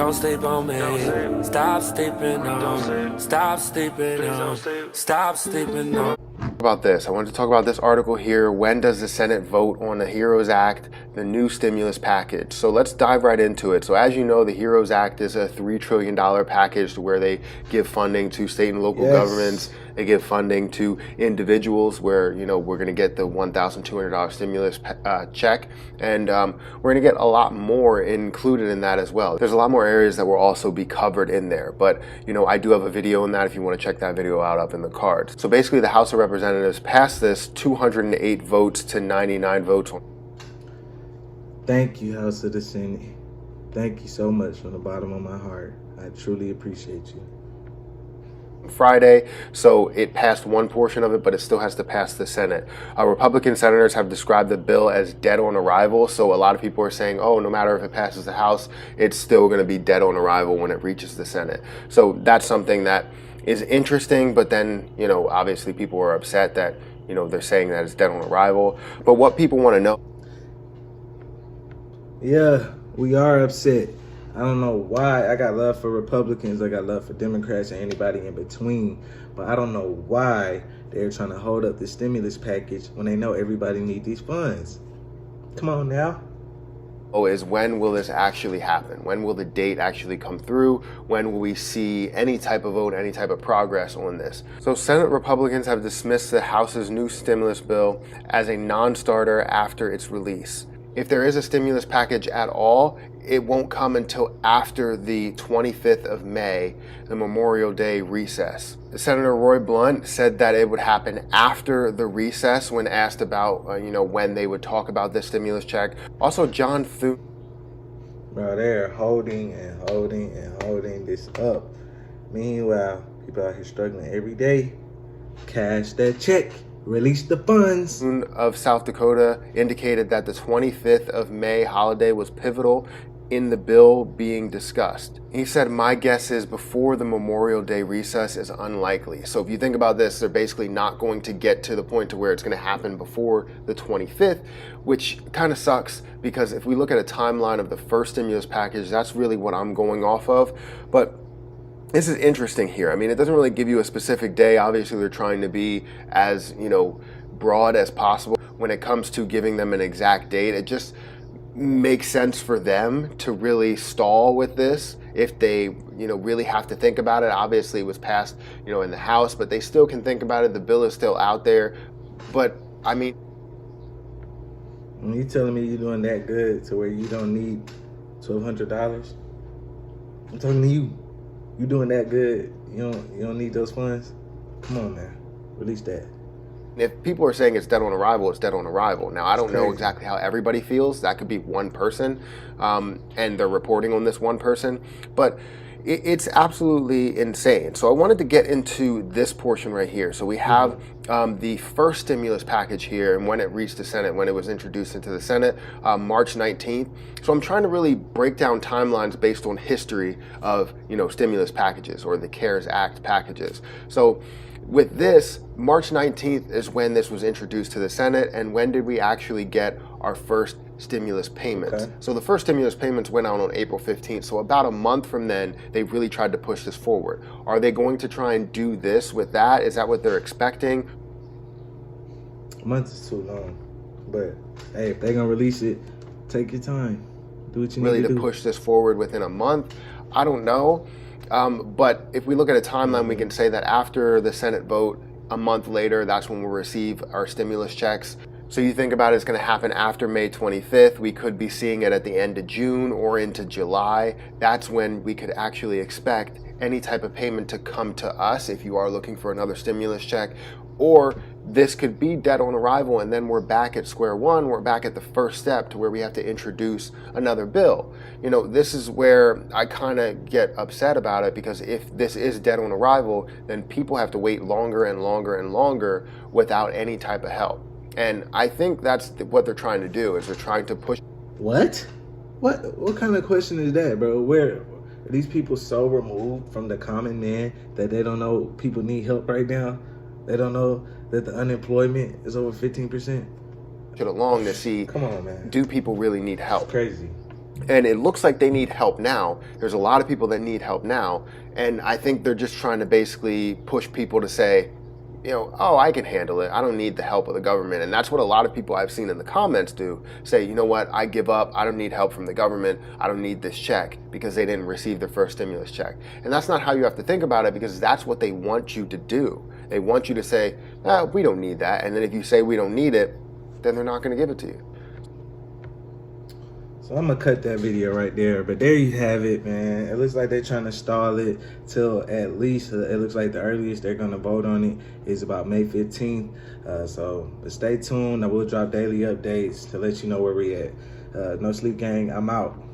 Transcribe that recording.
Don't sleep on me. Stop sleeping on. Stop sleeping on. Stop sleeping on. About this. I wanted to talk about this article here. When does the Senate vote on the HEROES Act, the new stimulus package? So let's dive right into it. So as you know, the HEROES Act is a $3 trillion package where they give funding to state and local governments. They give funding to individuals where, you know, we're going to get the $1,200 stimulus check. And we're going to get a lot more included in that as well. There's a lot more areas that will also be covered in there. But, you know, I do have a video on that if you want to check that video out up in the cards. So basically the House of Representatives passed this 208 votes to 99 votes. Thank you, House of the Senate. Thank you so much from the bottom of my heart. I truly appreciate you. Friday, so it passed one portion of it, but it still has to pass the Senate. Republican senators have described the bill as dead on arrival, so a lot of people are saying, oh, no matter if it passes the House, it's still going to be dead on arrival when it reaches the Senate. So that's something that is interesting, but then, you know, obviously people are upset that, you know, they're saying that it's dead on arrival. But what people want to know. Yeah, we are upset. I don't know why. I got love for Republicans. I got love for Democrats and anybody in between. But I don't know why they're trying to hold up the stimulus package when they know everybody needs these funds. Come on now. Is when will this actually happen? When will the date actually come through? When will we see any type of vote, any type of progress on this? So Senate Republicans have dismissed the House's new stimulus bill as a non-starter after its release. If there is a stimulus package at all, it won't come until after the 25th of May, the Memorial Day recess. Senator Roy Blunt said that it would happen after the recess when asked about, when they would talk about the stimulus check. Also, John Thune. Bro, they're holding and holding and holding this up. Meanwhile, people out here struggling every day. Cash that check. Release the funds. Of South Dakota indicated that the 25th of May holiday was pivotal in the bill being discussed. He said, my guess is before the Memorial Day recess is unlikely. So if you think about this, they're basically not going to get to the point to where it's going to happen before the 25th, which kind of sucks because if we look at a timeline of the first stimulus package, that's really what I'm going off of. But this is interesting here. I mean, it doesn't really give you a specific day. Obviously, they're trying to be as, broad as possible when it comes to giving them an exact date. It just makes sense for them to really stall with this if they, really have to think about it. Obviously, it was passed, in the House, but they still can think about it. The bill is still out there. But, I mean, when you telling me you're doing that good to where you don't need $1,200, I'm talking to you. You doing that good? You don't need those funds? Come on, man. Release that. If people are saying it's dead on arrival, it's dead on arrival. Now, I don't know exactly how everybody feels. That could be one person, and they're reporting on this one person. But it's absolutely insane. So I wanted to get into this portion right here. So we have the first stimulus package here and when it reached the Senate, when it was introduced into the Senate, March 19th. So I'm trying to really break down timelines based on history of, stimulus packages or the CARES Act packages. So with this, March 19th is when this was introduced to the Senate, and when did we actually get our first stimulus payments? Okay. So the first stimulus payments went out on April 15th, so about a month from then, they really tried to push this forward. Are they going to try and do this with that? Is that what they're expecting? A month is too long, but hey, if they're gonna release it, take your time. Do what you need to do. Really to push this forward within a month? I don't know. But if we look at a timeline, we can say that after the Senate vote, a month later, that's when we'll receive our stimulus checks. So you think about it's going to happen after May 25th. We could be seeing it at the end of June or into July. That's when we could actually expect any type of payment to come to us if you are looking for another stimulus check. Or this could be dead on arrival and then we're back at square one. We're back at the first step to where we have to introduce another bill. This is where I kind of get upset about it, because if this is dead on arrival, then people have to wait longer and longer and longer without any type of help. And I think that's what they're trying to do, is they're trying to push. What kind of question is that, bro? Where are these people so removed from the common man that they don't know people need help right now? They don't know that the unemployment is over 15%. Along to see, come on, man, do people really need help? It's crazy. And it looks like they need help now. There's a lot of people that need help now. And I think they're just trying to basically push people to say, oh, I can handle it. I don't need the help of the government. And that's what a lot of people I've seen in the comments do. Say, you know what, I give up. I don't need help from the government. I don't need this check because they didn't receive their first stimulus check. And that's not how you have to think about it, because that's what they want you to do. They want you to say, we don't need that. And then if you say we don't need it, then they're not going to give it to you. So I'm gonna cut that video right there, but there you have it, man. It looks like they're trying to stall it till at least, it looks like the earliest they're gonna vote on it is about May 15th. So stay tuned. I will drop daily updates to let you know where we at. No Sleep Gang, I'm out.